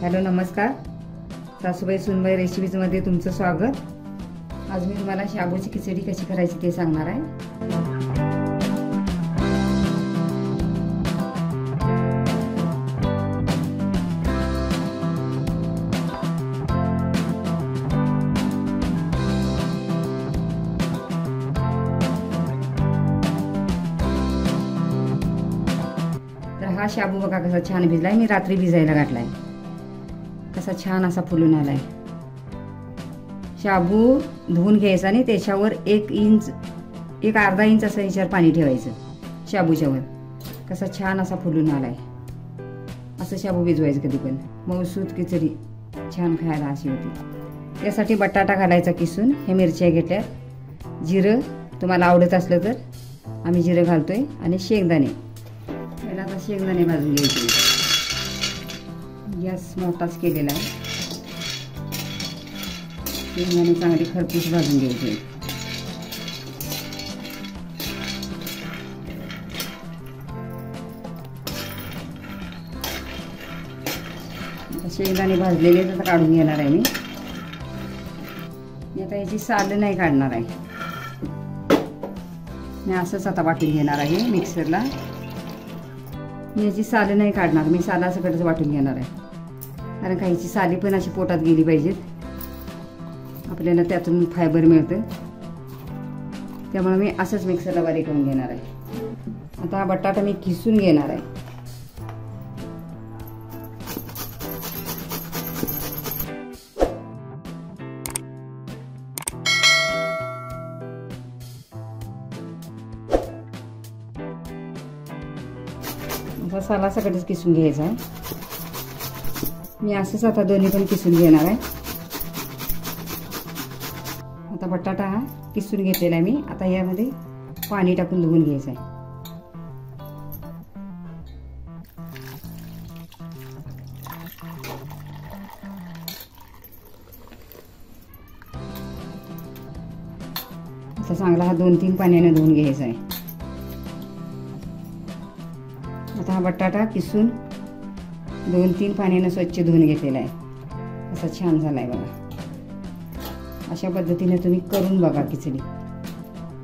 Hello नमस्कार, सासूबाई सुनबाई रेसिपीजमध्ये तुमचं स्वागत। आज मी तुम्हाला शाबूची खिचडी कशी करायची ते सांगणार आहे। तर हा शाबू बघा कसा छान भिजलाय, मी रात्री भिजायला घातलाय। कसा छान असा फुलून आलाय। शाबू धुवून घ्यायचा आणि त्याच्यावर एक अर्धा इंच असं याच्यावर पाणी ठेवायचं शाबूच्या वर। कसा छान असा फुलून आलाय। असं शाबू भिजवायचं कधी पण, मऊसूत खिचडी छान खायला अशी होती। त्यासाठी बटाटा घालायचा किसून, हे मिरच्या घेतल्या, जिरं तुम्हाला आवडत असलं तर आम्ही जिरं घालतोय, आणि शेंगदाणे। पहिला आता शेंगदाणे भाजून घ्यायचे। गॅस मोठाच केलेला आहे। शेंगदाणे चांगले खरपूस भाजून घ्यायचे। शेंगदाणे भाजलेले आता काढून घेणार आहे मी आता याची साल नाही काढणार आहे मी, असंच आता वाटून घेणार आहे मिक्सरला। मी याची साल नाही काढणार, मी साला सकटच वाटून घेणार आहे, कारण काहीची साली पण अशी पोटात गेली पाहिजेत, आपल्याला त्यातून फायबर मिळतं। त्यामुळे मी असंच मिक्सरला बारीक करून घेणार आहे। आता हा बटाटा मी किसून घेणार आहे। आता साला सकटच किसून घ्यायचा आहे। मी असंच आता दोन्ही पण किसून घेणार आहे। आता बटाटा हा किसून घेतलेला आहे मी, आता यामध्ये पाणी टाकून धुवून घ्यायचं आहे। आता चांगला हा 2-3 पाण्याने धुवून घ्यायचा आहे। आता हा बटाटा किसून 2-3 पाण्याने स्वच्छ धुवून घेतलेला आहे। असा छान झालाय बघा। अशा पद्धतीने तुम्ही करून बघा खिचडी,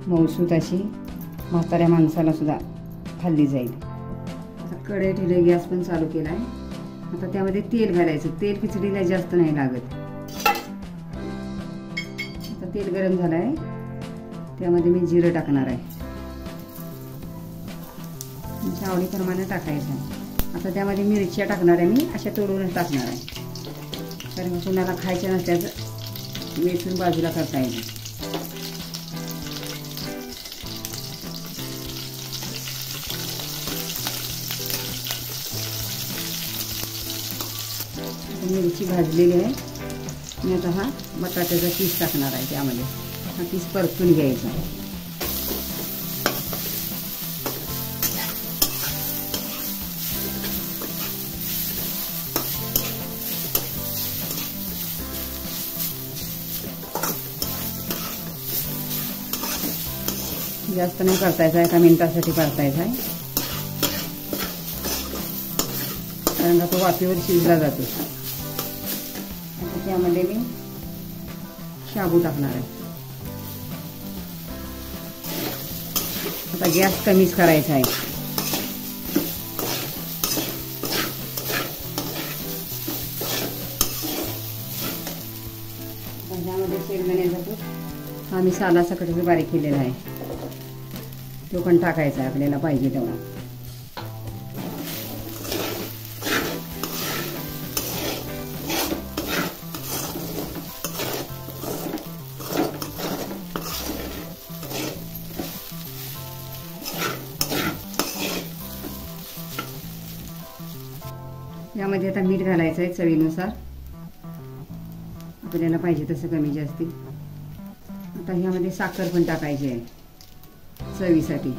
मऊसूत अशी म्हाताऱ्या माणसाला सुद्धा खाल्ली जाईल। आता कढई ठेवली, गॅस पण चालू केला आहे। आता त्यामध्ये तेल घालायचं। तेल खिचडीला जास्त नाही लागत। आता तेल गरम झालं आहे, त्यामध्ये मी जिरं टाकणार आहे। तुमच्या आवडीप्रमाणे टाकायचं आहे। आता त्यामध्ये मिरच्या टाकणार आहे मी, अशा तोडूनच टाकणार आहे, कारण कुणाला खायच्या नसल्याचं वेचून बाजूला करता येईल। मिरची भाजलेली आहे। मी आता हा बटाट्याचा किस टाकणार आहे, त्यामध्ये हा किस परतून घ्यायचा आहे। जास्त नाही परतायचा, 1 मिनिटासाठी परतायचा आहे, कारण का तो वाफेवर शिजला जातो। आता त्यामध्ये मी शाबू टाकणार आहे। आता गॅस कमीच करायचा आहे। त्यामध्ये शेंगदाण्याचा कूट हा मी साला सकटच बारीक केलेला आहे, तो पण टाकायचा आहे आपल्याला पाहिजे तेवढा। यामध्ये आता मीठ घालायचं आहे चवीनुसार, आपल्याला पाहिजे तसं कमी जास्ती। आता ह्यामध्ये साखर पण टाकायची आहे चवीसाठी,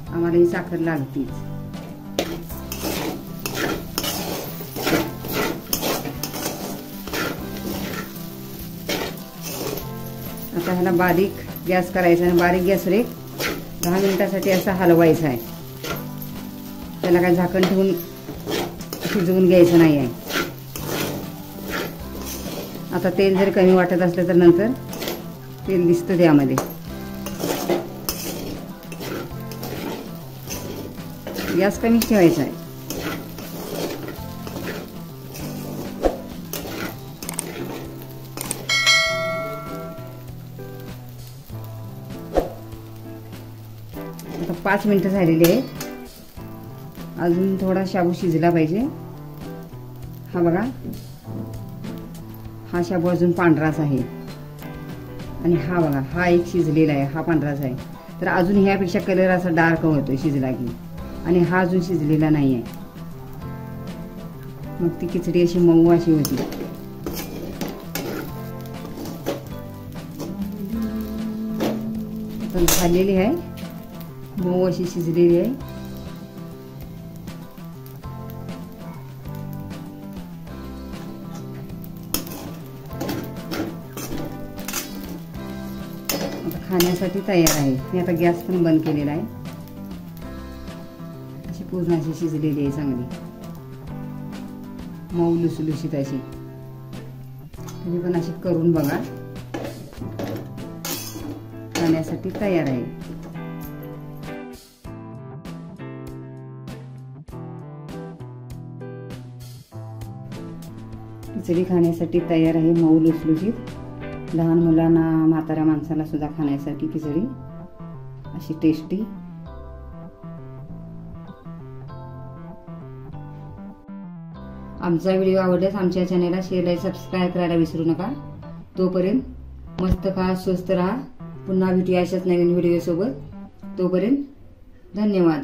आम्हाला ही साखर लागतेच। आता ह्याला बारीक गॅस करायचा आणि बारीक गॅसवर 10 मिनिटासाठी असा हलवायचा आहे। त्याला काय झाकण ठेवून शिजवून घ्यायचं नाही आहे. आता तेल जर कमी वाटत असलं तर नंतर तेल दिसतं त्यामध्ये. गॅस कमीच ठेवायचा आहे. आता 5 मिनिटं झालेली आहेत. अजून थोडा शाबू शिजला पाहिजे. हा बघा, हा शाबू अजून पांढराच आहे आणि हा बघा, हा एक शिजलेला आहे, हा पांढराच आहे. तर अजून ह्यापेक्षा कलर असा डार्क होतो शिजला की, आणि हा अजून शिजलेला नाही आहे. मग ती खिचडी अशी मऊ अशी होती. तर झालेली आहे, मऊ अशी शिजलेली आहे. आता खाण्यासाठी तयार आहे. मी आता गॅस पण बंद केलेला आहे. अशी पूर्ण अशी शिजलेली आहे, चांगली मऊ लुसलुशीत अशी. तुम्ही पण अशी करून बघा. खाण्यासाठी तयार आहे. खिचडी खाण्यासाठी तयार आहे, मऊ लुसलुशीत. लहान मुलांना, म्हाताऱ्या माणसाला सुद्धा खाण्यासाठी खिचडी अशी टेस्टी. आमचा व्हिडिओ आवडल्यास आमच्या चॅनलला शेअर, लाईक, सबस्क्राईब करायला विसरू नका. तोपर्यंत मस्त खा, स्वस्त राहा. पुन्हा भेटूया अशाच नवीन व्हिडिओ सोबत. तोपर्यंत धन्यवाद.